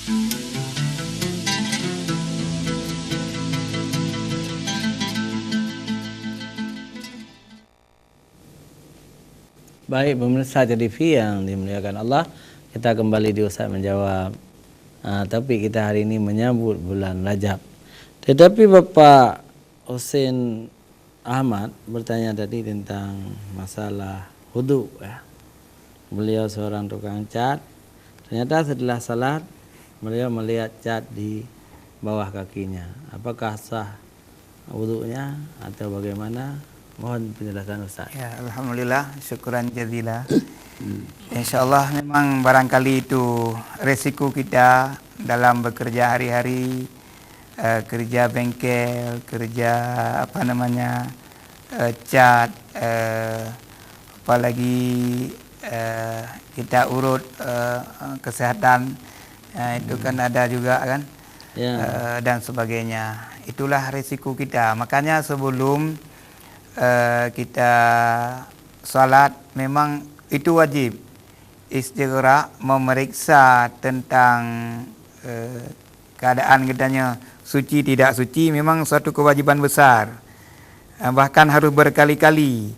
Baik, pemirsa TV yang dimuliakan Allah, kita kembali di Ustaz menjawab. Topik kita hari ini menyambut bulan Rajab. Tetapi Bapak Husin Ahmad bertanya tadi tentang masalah wudu ya. Beliau seorang tukang cat. Ternyata setelah salat beliau melihat cat di bawah kakinya. Apakah sah wudunya atau bagaimana? Mohon penjelasan Ustaz. Ya, alhamdulillah, syukuran jazila. InsyaAllah memang barangkali itu resiko kita dalam bekerja hari-hari, kerja bengkel, kerja cat, apalagi kita urut kesehatan, itu kan ada juga kan, dan sebagainya. Itulah resiko kita. Makanya sebelum kita salat memang itu wajib istighra, memeriksa tentang keadaan kitanya suci tidak suci. Memang suatu kewajiban besar, bahkan harus berkali-kali.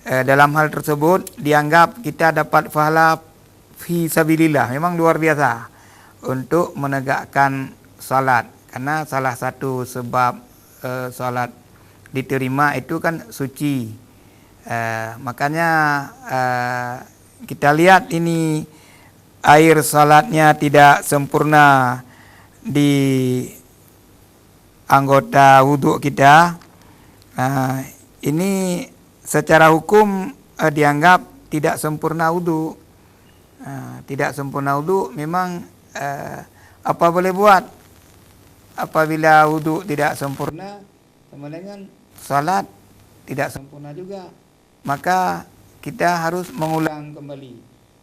Dalam hal tersebut dianggap kita dapat pahala fi sabilillah, memang luar biasa untuk menegakkan salat, karena salah satu sebab salat diterima itu kan suci. Makanya kita lihat ini air salatnya tidak sempurna di anggota wudhu kita. Ini secara hukum dianggap tidak sempurna wudhu. Tidak sempurna wudhu memang apa boleh buat apabila wudhu tidak sempurna, sama dengan salat tidak sempurna juga, maka kita harus mengulang kembali.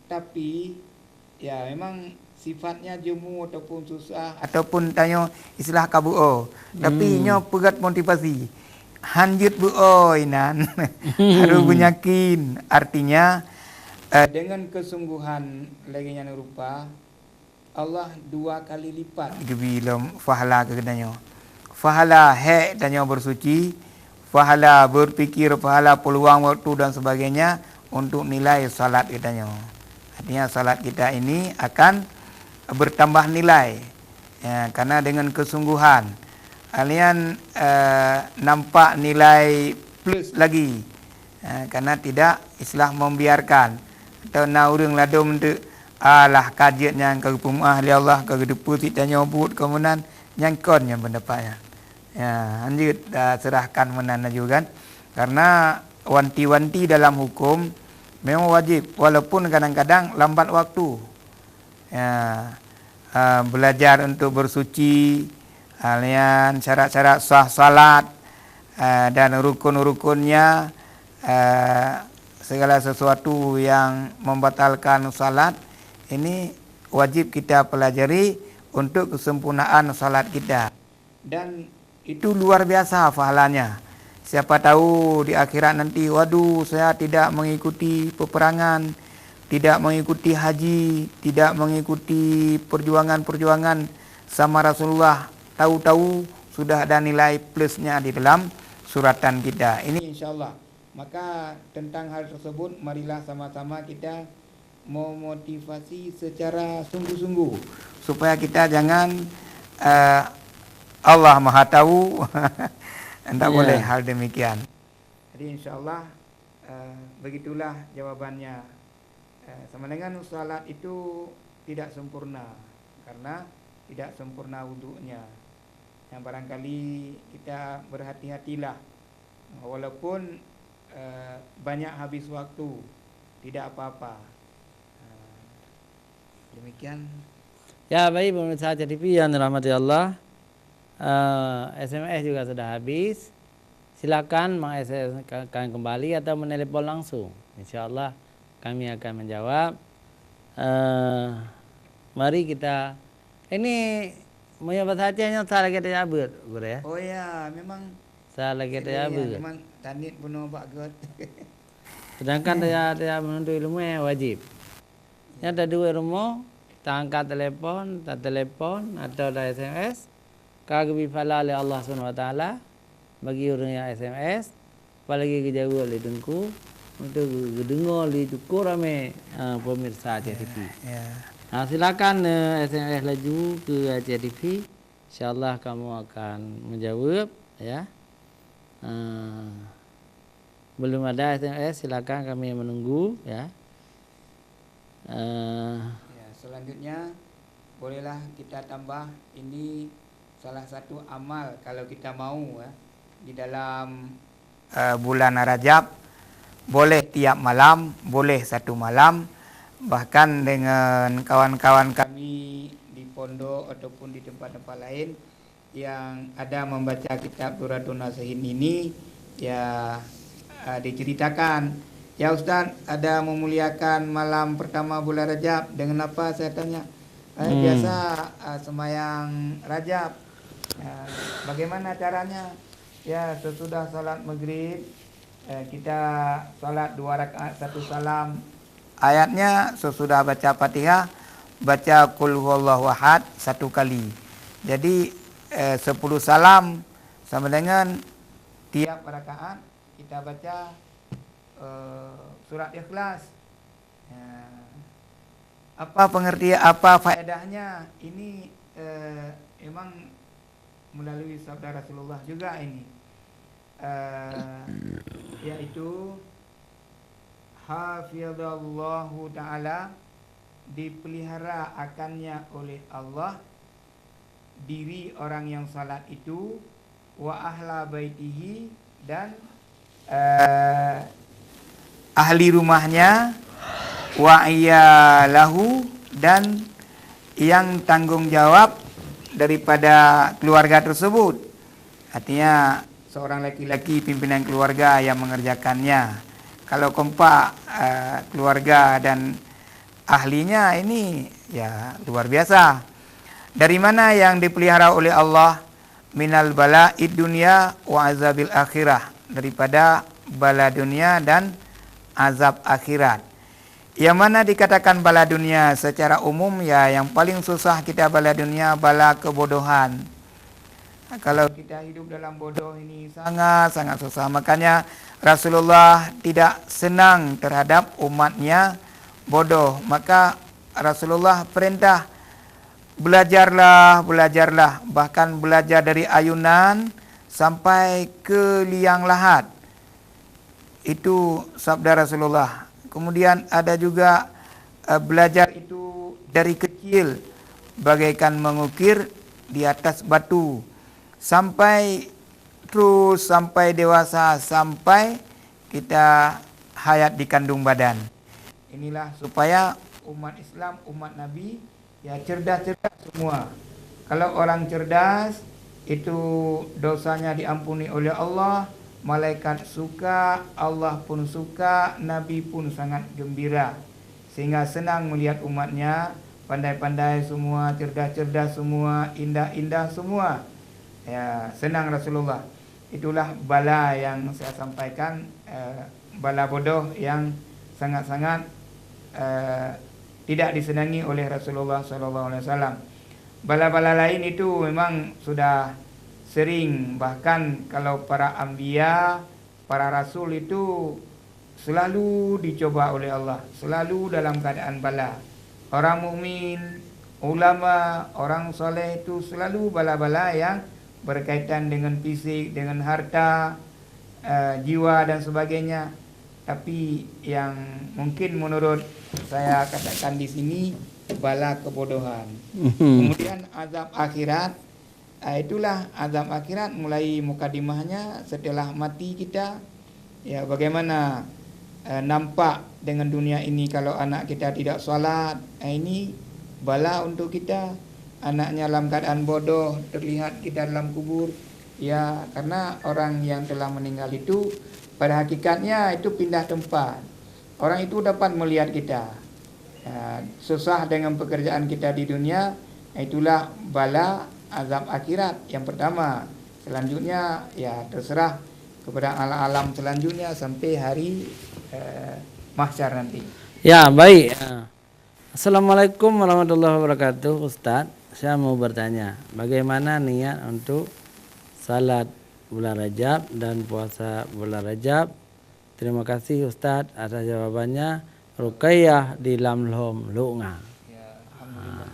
Tapi ya memang sifatnya jemu ataupun susah ataupun tanya istilah kabuo, tapi nyo pegat motivasi hanjut buo inan harus bunyakin, artinya dengan kesungguhan laginya rupa Allah 2 kali lipat gebilam fahala kegenanya. Fahala hek tanya bersuci, fahala berpikir, fahala peluang waktu dan sebagainya untuk nilai salat kitanya. Artinya salat kita ini akan bertambah nilai ya, karena dengan kesungguhan kalian nampak nilai plus lagi karena tidak Islam membiarkan atau naurung ladum tu alah kajian yang kagum ahli Allah kagedepu titanya obut kemudian nyangkonnya pendapatnya. Ya, lanjut serahkan menana juga kan. Karena wanti-wanti dalam hukum memang wajib, walaupun kadang-kadang lambat waktu. Ya, belajar untuk bersuci, kalian syarat-syarat sah salat dan rukun-rukunnya, segala sesuatu yang membatalkan salat ini wajib kita pelajari untuk kesempurnaan salat kita. Dan itu luar biasa pahalanya. Siapa tahu di akhirat nanti, waduh saya tidak mengikuti peperangan, tidak mengikuti haji, tidak mengikuti perjuangan-perjuangan sama Rasulullah. Tahu-tahu sudah ada nilai plusnya di dalam suratan kita. Ini insyaAllah. Maka tentang hal tersebut, marilah sama-sama kita memotivasi secara sungguh-sungguh supaya kita jangan Allah Maha Tahu tidak boleh hal demikian. Jadi insyaAllah begitulah jawabannya. Sama dengan salat itu tidak sempurna karena tidak sempurna wudunya. Yang barangkali kita berhati-hatilah, walaupun banyak habis waktu, tidak apa-apa. Demikian. Ya, baik pemirsa TV yang dirahmati Allah. SMS juga sudah habis. Silakan meng-SMS kembali atau menelepon langsung. InsyaAllah kami akan menjawab. Mari kita ini menyebut hatinya salah kita jabut, guru ya. Oh ya, memang salah kita jabut. Memang tanit penuh Pak God. Sedangkan dia menuntut ilmu yang wajib. Yang ada 2 ilmu tak angkat telefon, tak telefon atau dah SMS, kagak pahala oleh Allah SWT bagi orang yang SMS, apalagi kejauh oleh dengku untuk dengar li cukup ramai pemirsa Aceh TV. Silakan SMS laju ke Aceh TV. InsyaAllah kamu akan menjawab ya. Belum ada SMS, silakan kami menunggu ya. Selanjutnya bolehlah kita tambah, ini salah satu amal kalau kita mau ya, di dalam bulan Rajab, boleh tiap malam, boleh satu malam, bahkan dengan kawan-kawan kami di pondok ataupun di tempat-tempat lain yang ada membaca kitab Duratul Nasihin ini ya, diceritakan, ya Ustaz, ada memuliakan malam pertama bulan Rajab dengan apa, saya tanya. Biasa sembahyang Rajab. Bagaimana caranya? Ya, sesudah salat maghrib kita salat 2 rakaat 1 salam. Ayatnya sesudah baca Fatihah, baca Qul huwallahu ahad 1 kali. Jadi 10 salam sama dengan tiap rakaat kita baca surat Ikhlas. Apa pengertian, apa faedahnya? Ini memang melalui sabda Rasulullah juga ini, yaitu hafizallahu ta'ala, dipelihara akannya oleh Allah diri orang yang salat itu, wa ahla baitihi, dan ahli rumahnya, wa iyalahu, dan yang tanggung jawab daripada keluarga tersebut. Artinya seorang laki-laki pimpinan keluarga yang mengerjakannya. Kalau kompak keluarga dan ahlinya, ini ya luar biasa. Dari mana yang dipelihara oleh Allah? Minal bala'id dunya wa azabil akhirah, daripada bala dunia dan azab akhirat. Yang mana dikatakan bala dunia secara umum, ya yang paling susah kita bala dunia, bala kebodohan. Kalau kita hidup dalam bodoh ini sangat-sangat susah. Makanya Rasulullah tidak senang terhadap umatnya bodoh. Maka Rasulullah perintah, belajarlah, belajarlah. Bahkan belajar dari ayunan sampai ke liang lahat. Itu sabda Rasulullah. Kemudian ada juga belajar itu dari kecil, bagaikan mengukir di atas batu, sampai terus sampai dewasa, sampai kita hayat di kandung badan. Inilah supaya umat Islam, umat Nabi ya cerdas-cerdas semua. Kalau orang cerdas itu dosanya diampuni oleh Allah, malaikat suka, Allah pun suka, Nabi pun sangat gembira. Sehingga senang melihat umatnya pandai-pandai semua, cerdas-cerdas semua, indah-indah semua. Ya, senang Rasulullah. Itulah bala yang saya sampaikan, bala bodoh yang sangat-sangat tidak disenangi oleh Rasulullah SAW. Bala-bala lain itu memang sudah sering, bahkan kalau para anbiya, para rasul itu selalu dicoba oleh Allah, selalu dalam keadaan bala. Orang mukmin, ulama, orang soleh itu selalu bala-bala yang berkaitan dengan fisik, dengan harta, jiwa dan sebagainya. Tapi yang mungkin menurut saya katakan di sini, bala kebodohan. Kemudian azab akhirat. Itulah azab akhirat, mulai mukadimahnya setelah mati kita. Ya, bagaimana nampak dengan dunia ini kalau anak kita tidak salat. Ini bala untuk kita. Anaknya dalam keadaan bodoh, terlihat kita dalam kubur. Ya, karena orang yang telah meninggal itu pada hakikatnya itu pindah tempat. Orang itu dapat melihat kita. Ya, susah dengan pekerjaan kita di dunia. Itulah bala azab akhirat yang pertama. Selanjutnya ya terserah kepada alam selanjutnya sampai hari mahsyar nanti. Ya, baik. Assalamualaikum warahmatullahi wabarakatuh. Ustadz, saya mau bertanya, bagaimana niat untuk salat bulan Rajab dan puasa bulan Rajab? Terima kasih Ustadz atas jawabannya. Ruqayyah di Lamlhom Lunga. Ya, alhamdulillah.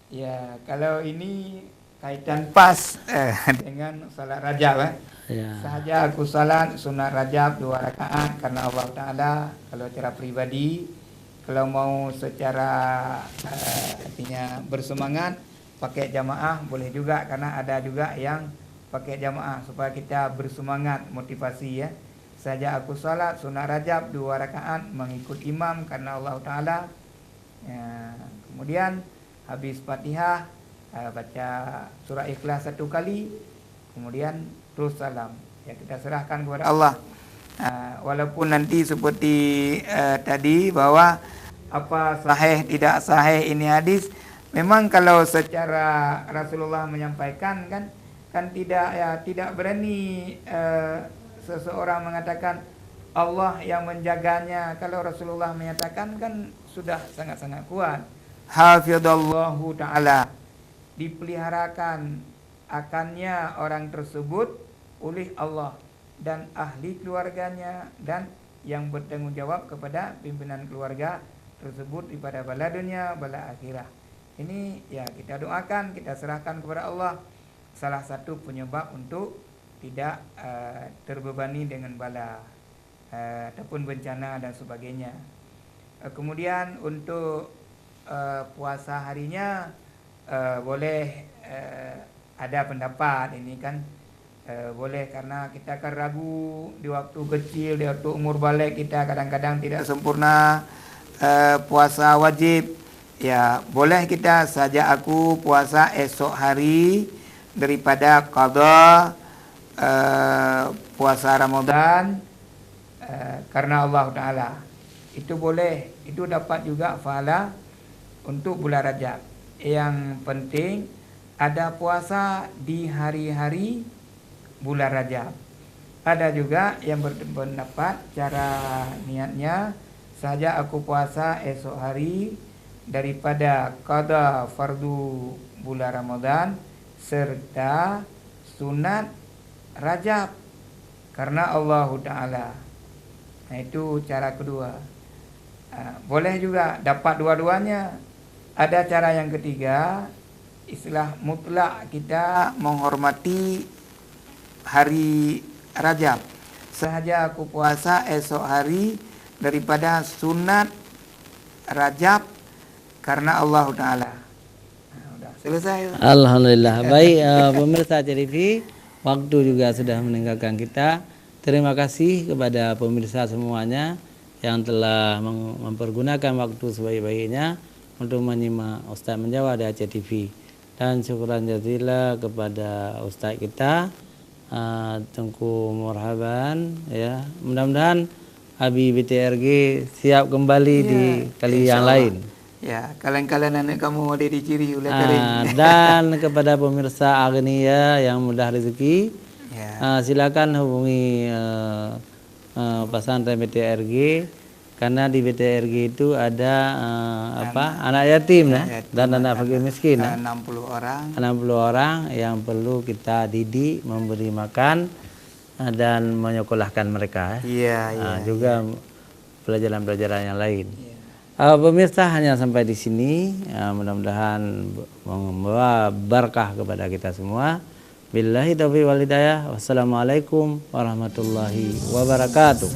Ya, kalau ini kaitan pas dengan salat Rajab. Ya. Sahaja aku salat sunat Rajab 2 rakaat karena Allah Ta'ala. Kalau secara pribadi, kalau mau secara artinya bersemangat pakai jamaah boleh juga, karena ada juga yang pakai jamaah supaya kita bersemangat, motivasi ya. Saja aku salat sunat Rajab 2 rakaat mengikut imam karena Allah Ta'ala. Ya, kemudian habis Fatihah baca surah Ikhlas 1 kali, kemudian terus salam. Ya, kita serahkan kepada Allah. Walaupun nanti seperti tadi bahwa apa sahih tidak sahih ini hadis, memang kalau secara Rasulullah menyampaikan kan tidak berani seseorang mengatakan Allah yang menjaganya. Kalau Rasulullah menyatakan kan sudah sangat-sangat kuat. Hafizallahu ta'ala, dipeliharakan akannya orang tersebut oleh Allah dan ahli keluarganya dan yang bertanggung jawab kepada pimpinan keluarga tersebut daripada bala dunia bala akhirah. Ini ya kita doakan, kita serahkan kepada Allah, salah satu penyebab untuk tidak terbebani dengan bala ataupun bencana dan sebagainya. Kemudian untuk puasa harinya boleh ada pendapat ini kan boleh, karena kita akan ragu di waktu kecil, di waktu umur balik kita kadang-kadang tidak sempurna puasa wajib. Ya boleh kita saja aku puasa esok hari daripada qada puasa Ramadan karena Allah Ta'ala. Itu boleh, itu dapat juga pahala untuk bulan Rajab. Yang penting ada puasa di hari-hari bulan Rajab. Ada juga yang berpendapat cara niatnya saja aku puasa esok hari daripada qada fardu bulan Ramadan serta sunat Rajab karena Allah Ta'ala. Nah itu cara kedua. Boleh juga dapat dua-duanya. Ada cara yang ketiga, istilah mutlak kita menghormati hari Rajab. Sahaja aku puasa esok hari daripada sunat Rajab karena Allah Ta'ala. Nah, udah selesai. Alhamdulillah. Baik pemirsa TV, waktu juga sudah meninggalkan kita. Terima kasih kepada pemirsa semuanya yang telah mempergunakan waktu sebaik-baiknya untuk menyimak Ustaz menjawab di Aceh TV. Dan syukuran jazila kepada Ustaz kita Tengku Murhaban ya. Mudah-mudahan Abi BTRG siap kembali di kali yang lain. Ya, kalian-kalian anak kamu ada diciri oleh dan kepada pemirsa Agnia yang mudah rezeki, silakan hubungi pesantren BTRG, karena di BTRG itu ada anak yatim dan anak fakir miskin. 60 orang yang perlu kita didik, memberi makan dan menyekolahkan mereka. Juga pelajaran-pelajaran yang lain. Pemirsa, hanya sampai di sini. Mudah-mudahan membawa berkah kepada kita semua. Billahi taufiq wal hidayah. Wassalamualaikum warahmatullahi wabarakatuh.